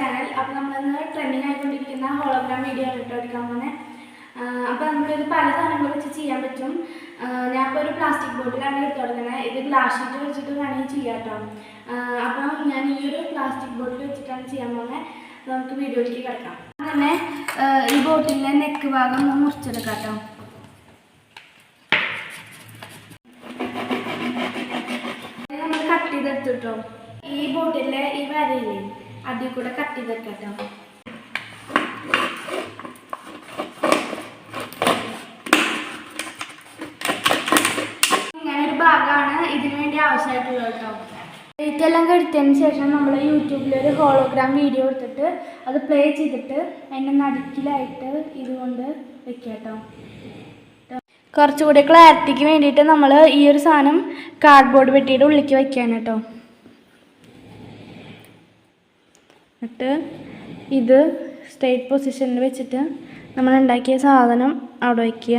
Channel. അപ്പോൾ നമ്മളിന്ന് trending ആയിക്കൊണ്ടിരിക്കുന്ന hologram video ആണ് എടുക്കാൻ പോകുന്നത്. അപ്പോൾ നമ്മളിത് പല സാധനങ്ങൾ വെച്ച് ചെയ്യാൻ പറ്റും. ഞാനിപ്പോൾ ഒരു പ്ലാസ്റ്റിക് ബോട്ടിലാണ് എടുത്ത് തുടങ്ങുന്നത്. ഇത് ഗ്ലാസ് ഷീറ്റ് വെച്ചിട്ട് വേണമെങ്കിൽ ചെയ്യാം കേട്ടോ. അപ്പം ഞാൻ ഈ ഒരു പ്ലാസ്റ്റിക് ബോട്ടിൽ വെച്ചിട്ടാണ് ചെയ്യാൻ പോകുന്നത്. നമുക്ക് വീഡിയോയിലേക്ക് കിടക്കാം. അങ്ങനെ ഈ ബോട്ടിലിൻ്റെ നെക്ക് ഭാഗം ഒന്ന് മുറിച്ചെടുക്കാം കേട്ടോ. നമ്മൾ കട്ട് ചെയ്തെടുത്തിട്ടോ. ഈ ബോട്ടിലെ ഈ വരയില്ലേ അതിൽ കൂടെ കട്ട് ചെയ്തെടുക്കാം. ഇങ്ങനൊരു ഭാഗമാണ് ഇതിനു വേണ്ടി ആവശ്യമായിട്ടുള്ളത് കേട്ടോ. ഇതെല്ലാം കഴിച്ചതിന് ശേഷം നമ്മൾ യൂട്യൂബിലൊരു ഹോളോഗ്രാം വീഡിയോ എടുത്തിട്ട് അത് പ്ലേ ചെയ്തിട്ട് അതിൻ്റെ നടുക്കിലായിട്ട് ഇതുകൊണ്ട് വെക്കാം കേട്ടോ. കുറച്ചുകൂടി ക്ലാരിറ്റിക്ക് വേണ്ടിയിട്ട് നമ്മൾ ഈ ഒരു സാധനം കാർഡ്ബോർഡ് പെട്ടിയുടെ ഉള്ളിലേക്ക് വയ്ക്കുകയാണ് കേട്ടോ. എന്നിട്ട് ഇത് സ്ട്രെയിറ്റ് പൊസിഷനിൽ വെച്ചിട്ട് നമ്മൾ ഉണ്ടാക്കിയ സാധനം അവിടെ വയ്ക്കുക.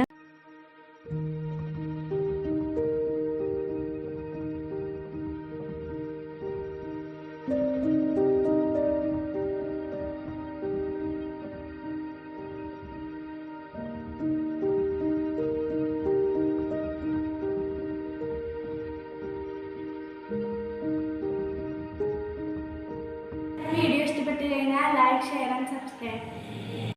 വീഡിയോ ഇഷ്ടപ്പെട്ട് കഴിഞ്ഞാൽ ലൈക്ക്, ഷെയർ ആൻഡ് സബ്സ്ക്രൈബ്.